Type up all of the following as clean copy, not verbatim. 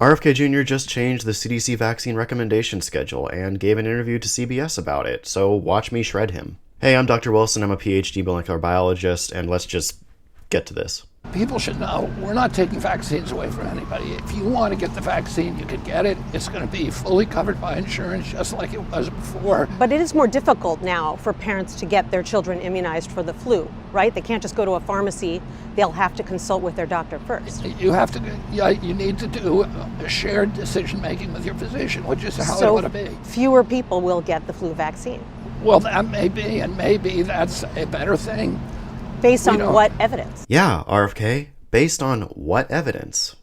RFK Jr. just changed the CDC vaccine recommendation schedule and gave an interview to CBS about it, so watch me shred him. Hey, I'm Dr. Wilson, I'm a PhD molecular biologist, and let's just get to this. People should know we're not taking vaccines away from anybody. If you want to get the vaccine, you can get it. It's going to be fully covered by insurance, just like it was before. But it is more difficult now for parents to get their children immunized for the flu, right? They can't just go to a pharmacy. They'll have to consult with their doctor first. You have to, you need to do a shared decision making with your physician, which is how it ought to be. Fewer people will get the flu vaccine. Well, that may be, and maybe that's a better thing. Based on what evidence? Yeah, RFK, based on what evidence?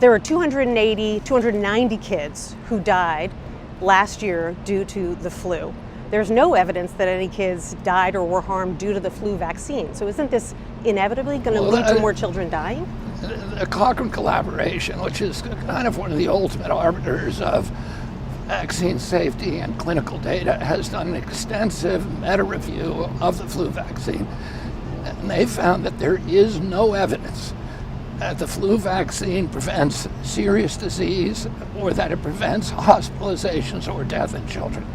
There were 290 kids who died last year due to the flu. There's no evidence that any kids died or were harmed due to the flu vaccine. So isn't this inevitably going to lead to more children dying? The Cochrane collaboration, which is kind of one of the ultimate arbiters of vaccine safety and clinical data, has done an extensive meta-review of the flu vaccine. And they found that there is no evidence that the flu vaccine prevents serious disease or that it prevents hospitalizations or death in children.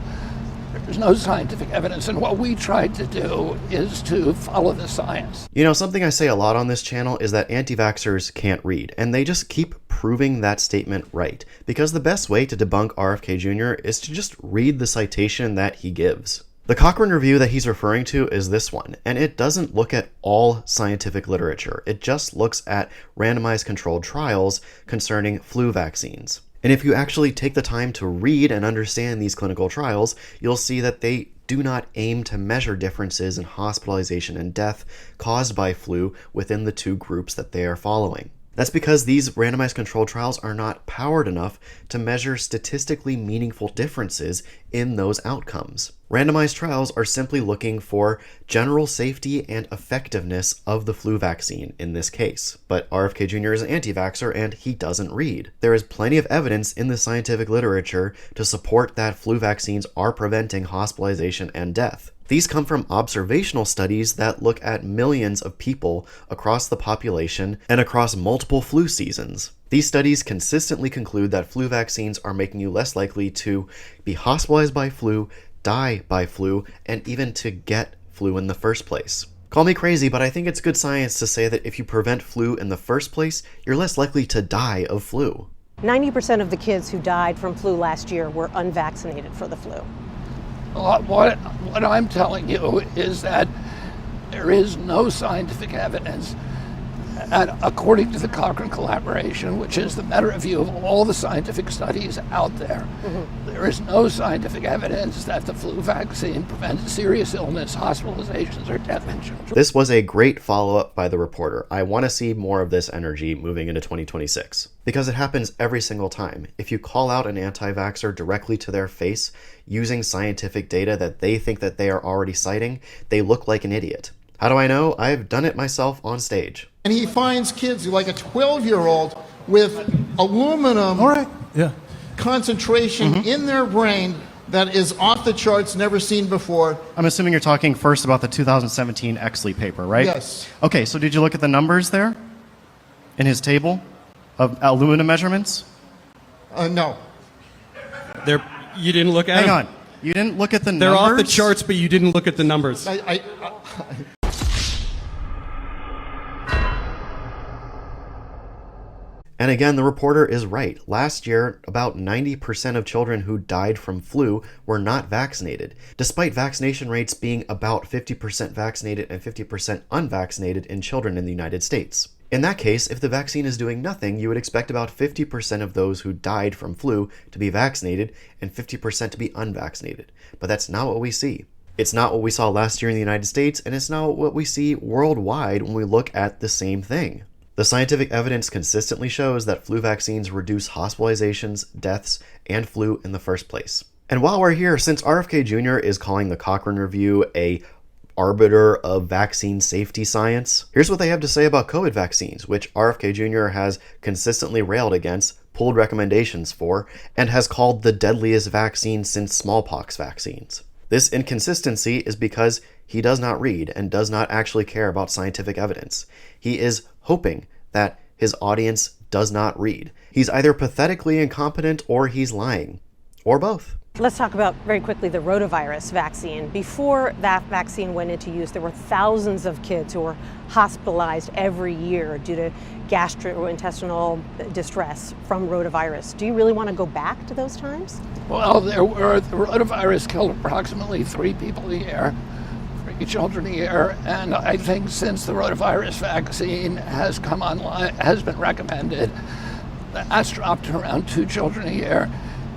There's no scientific evidence, and what we tried to do is to follow the science. You know, something I say a lot on this channel is that anti-vaxxers can't read, and they just keep proving that statement right, because the best way to debunk RFK Jr. is to just read the citation that he gives. The Cochrane review that he's referring to is this one, and it doesn't look at all scientific literature. It just looks at randomized controlled trials concerning flu vaccines. And if you actually take the time to read and understand these clinical trials, you'll see that they do not aim to measure differences in hospitalization and death caused by flu within the two groups that they are following. That's because these randomized controlled trials are not powered enough to measure statistically meaningful differences in those outcomes. Randomized trials are simply looking for general safety and effectiveness of the flu vaccine in this case. But RFK Jr. is an anti-vaxxer and he doesn't read. There is plenty of evidence in the scientific literature to support that flu vaccines are preventing hospitalization and death. These come from observational studies that look at millions of people across the population and across multiple flu seasons. These studies consistently conclude that flu vaccines are making you less likely to be hospitalized by flu, die by flu, and even to get flu in the first place. Call me crazy, but I think it's good science to say that if you prevent flu in the first place, you're less likely to die of flu. 90% of the kids who died from flu last year were unvaccinated for the flu. What I'm telling you is that there is no scientific evidence, and according to the Cochrane collaboration, which is the meta-review of all the scientific studies out there, there is no scientific evidence that the flu vaccine prevents serious illness, hospitalizations, or death in children. This was a great follow-up by the reporter. I want to see more of this energy moving into 2026. Because it happens every single time. If you call out an anti-vaxxer directly to their face using scientific data that they think that they are already citing, they look like an idiot. How do I know? I've done it myself on stage. And he finds kids like a 12-year-old with aluminum concentration in their brain that is off the charts, never seen before. I'm assuming you're talking first about the 2017 Exley paper, right? Yes. Okay, so did you look at the numbers there in his table of aluminum measurements? No. You didn't look at Hang them? on. You didn't look at the They're numbers? off the charts, but you didn't look at the numbers. And again, the reporter is right. Last year, about 90% of children who died from flu were not vaccinated, despite vaccination rates being about 50% vaccinated and 50% unvaccinated in children in the United States. In that case, if the vaccine is doing nothing, you would expect about 50% of those who died from flu to be vaccinated and 50% to be unvaccinated. But that's not what we see. It's not what we saw last year in the United States, and it's not what we see worldwide when we look at the same thing. The scientific evidence consistently shows that flu vaccines reduce hospitalizations, deaths, and flu in the first place. And while we're here, since RFK Jr. is calling the Cochrane Review a arbiter of vaccine safety science, here's what they have to say about COVID vaccines, which RFK Jr. has consistently railed against, pulled recommendations for, and has called the deadliest vaccine since smallpox vaccines. This inconsistency is because he does not read and does not actually care about scientific evidence. He is hoping that His audience does not read. He's either pathetically incompetent or he's lying, or both. Let's talk about very quickly the rotavirus vaccine. Before that vaccine went into use, there were thousands of kids who were hospitalized every year due to gastrointestinal distress from rotavirus. Do you really want to go back to those times? Well, the rotavirus killed approximately 3 people a year, 3 children a year, and I think since the rotavirus vaccine has come online, has been recommended, that's dropped to around 2 children a year.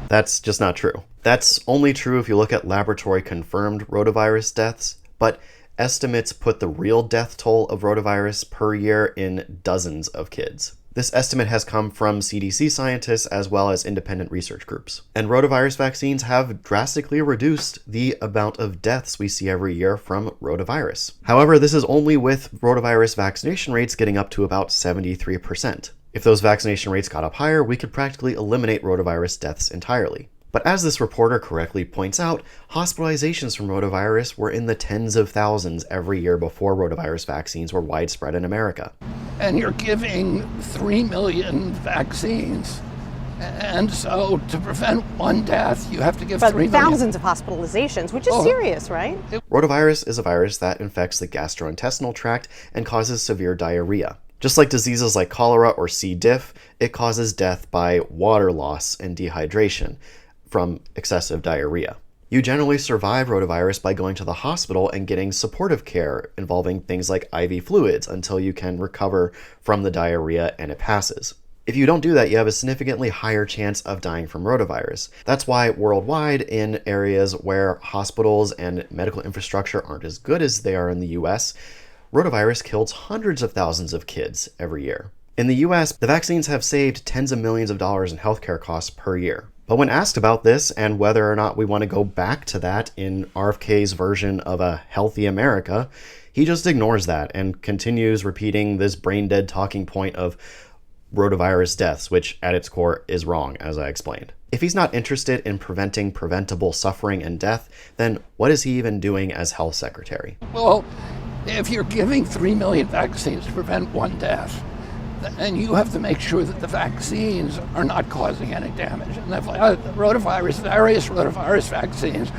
That's just not true. That's only true if you look at laboratory-confirmed rotavirus deaths, but estimates put the real death toll of rotavirus per year in dozens of kids. This estimate has come from CDC scientists as well as independent research groups. And rotavirus vaccines have drastically reduced the amount of deaths we see every year from rotavirus. However, this is only with rotavirus vaccination rates getting up to about 73%. If those vaccination rates got up higher, we could practically eliminate rotavirus deaths entirely. But as this reporter correctly points out, hospitalizations from rotavirus were in the tens of thousands every year before rotavirus vaccines were widespread in America. And you're giving 3 million vaccines. And so to prevent 1 death, you have to give 3 million. Thousands of hospitalizations, which is serious, right? Rotavirus is a virus that infects the gastrointestinal tract and causes severe diarrhea. Just like diseases like cholera or C. diff, it causes death by water loss and dehydration from excessive diarrhea. You generally survive rotavirus by going to the hospital and getting supportive care involving things like IV fluids until you can recover from the diarrhea and it passes. If you don't do that, you have a significantly higher chance of dying from rotavirus. That's why worldwide, in areas where hospitals and medical infrastructure aren't as good as they are in the US, rotavirus kills hundreds of thousands of kids every year. In the US, the vaccines have saved tens of millions of dollars in healthcare costs per year. But when asked about this and whether or not we want to go back to that in RFK's version of a healthy America, he just ignores that and continues repeating this brain-dead talking point of rotavirus deaths, which at its core is wrong, as I explained. If he's not interested in preventing preventable suffering and death, then what is he even doing as health secretary? Well, if you're giving 3 million vaccines to prevent 1 death, and you have to make sure that the vaccines are not causing any damage. And various rotavirus vaccines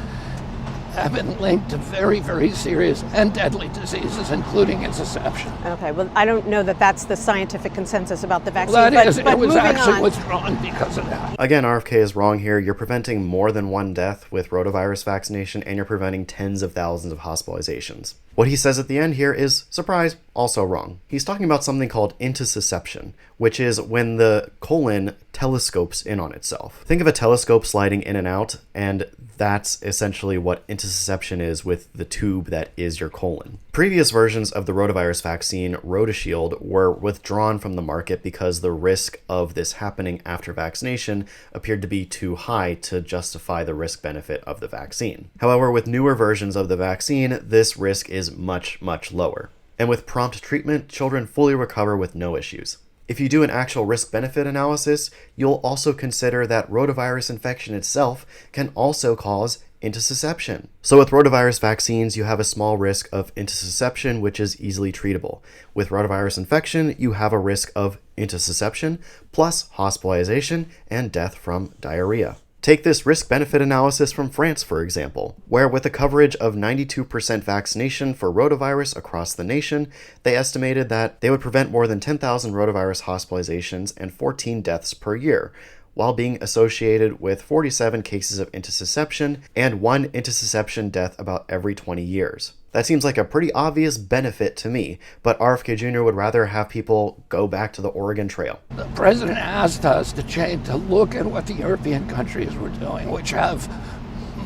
have been linked to very, very serious and deadly diseases, including Inception. Okay, well, I don't know that that's the scientific consensus about the vaccine. Well, but it was actually on. withdrawn because of that. Again, RFK is wrong here. You're preventing more than 1 death with rotavirus vaccination, and you're preventing tens of thousands of hospitalizations. What he says at the end here is, surprise, also wrong. He's talking about something called intussusception, which is when the colon telescopes in on itself. Think of a telescope sliding in and out, and that's essentially what intussusception is with the tube that is your colon. Previous versions of the rotavirus vaccine, RotaShield, were withdrawn from the market because the risk of this happening after vaccination appeared to be too high to justify the risk-benefit of the vaccine. However, with newer versions of the vaccine, this risk is much, much lower. And with prompt treatment, children fully recover with no issues. If you do an actual risk-benefit analysis, you'll also consider that rotavirus infection itself can also cause intussusception. So with rotavirus vaccines, you have a small risk of intussusception, which is easily treatable. With rotavirus infection, you have a risk of intussusception, plus hospitalization and death from diarrhea. Take this risk-benefit analysis from France, for example, where with a coverage of 92% vaccination for rotavirus across the nation, they estimated that they would prevent more than 10,000 rotavirus hospitalizations and 14 deaths per year, while being associated with 47 cases of intussusception and 1 intussusception death about every 20 years. That seems like a pretty obvious benefit to me, but RFK Jr. would rather have people go back to the Oregon Trail. The president asked us to look at what the European countries were doing, which have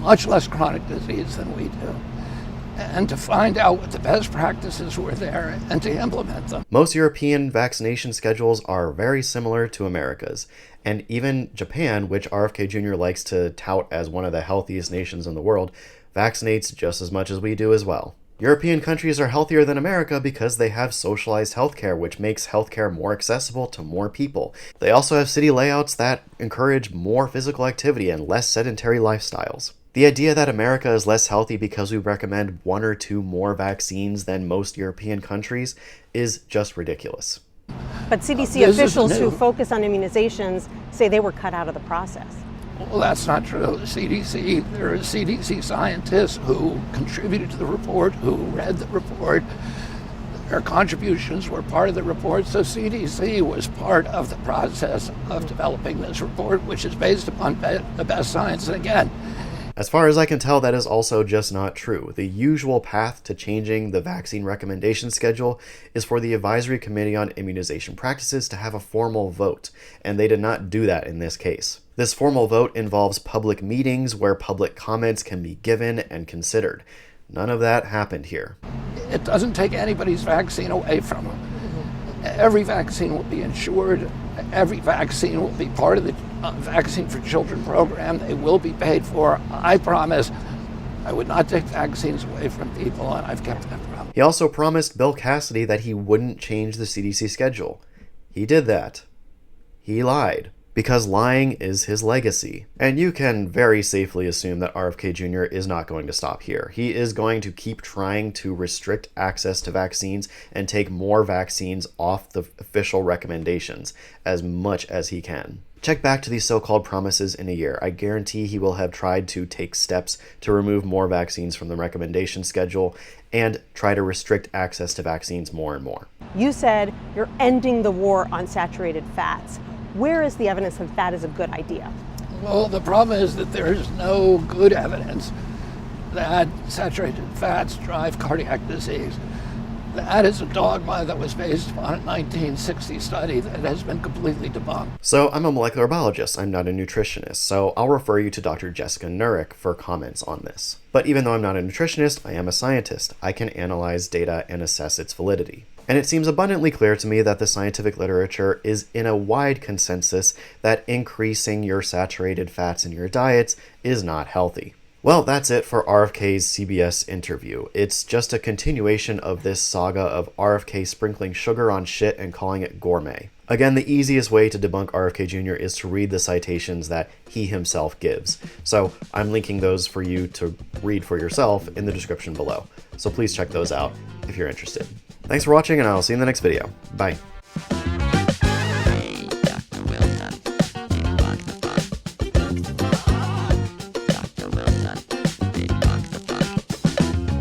much less chronic disease than we do, and to find out what the best practices were there and to implement them. Most European vaccination schedules are very similar to America's, and even Japan, which RFK Jr. likes to tout as one of the healthiest nations in the world, vaccinates just as much as we do as well. European countries are healthier than America because they have socialized healthcare, which makes healthcare more accessible to more people. They also have city layouts that encourage more physical activity and less sedentary lifestyles. The idea that America is less healthy because we recommend 1 or 2 more vaccines than most European countries is just ridiculous. But CDC This is officials who new. focus on immunizations say they were cut out of the process. Well, that's not true. The CDC, there are CDC scientists who contributed to the report, who read the report. Their contributions were part of the report, so CDC was part of the process of developing this report, which is based upon the best science. And again, As far as I can tell, that is also just not true. The usual path to changing the vaccine recommendation schedule is for the Advisory Committee on Immunization Practices to have a formal vote, and they did not do that in this case. This formal vote involves public meetings where public comments can be given and considered. None of that happened here. it doesn't take anybody's vaccine away from them. Every vaccine will be insured. Every vaccine will be part of the Vaccine for Children program. They will be paid for. I promise I would not take vaccines away from people, and I've kept that promise. He also promised Bill Cassidy that he wouldn't change the CDC schedule. He did that. He lied. Because lying is his legacy. And you can very safely assume that RFK Jr. is not going to stop here. He is going to keep trying to restrict access to vaccines and take more vaccines off the official recommendations as much as he can. Check back to these so-called promises in a year. I guarantee he will have tried to take steps to remove more vaccines from the recommendation schedule and try to restrict access to vaccines more and more. You said you're ending the war on saturated fats. Where is the evidence that that is a good idea? Well, the problem is that there is no good evidence that saturated fats drive cardiac disease. That is a dogma that was based on a 1960 study that has been completely debunked. So I'm a molecular biologist, I'm not a nutritionist, so I'll refer you to Dr. Jessica Nurek for comments on this. But even though I'm not a nutritionist, I am a scientist. I can analyze data and assess its validity. And it seems abundantly clear to me that the scientific literature is in a wide consensus that increasing your saturated fats in your diets is not healthy. Well, that's it for RFK's CBS interview. It's just a continuation of this saga of RFK sprinkling sugar on shit and calling it gourmet. Again, the easiest way to debunk RFK Jr. is to read the citations that he himself gives. So I'm linking those for you to read for yourself in the description below. So please check those out if you're interested. Thanks for watching, and I'll see you in the next video. Bye.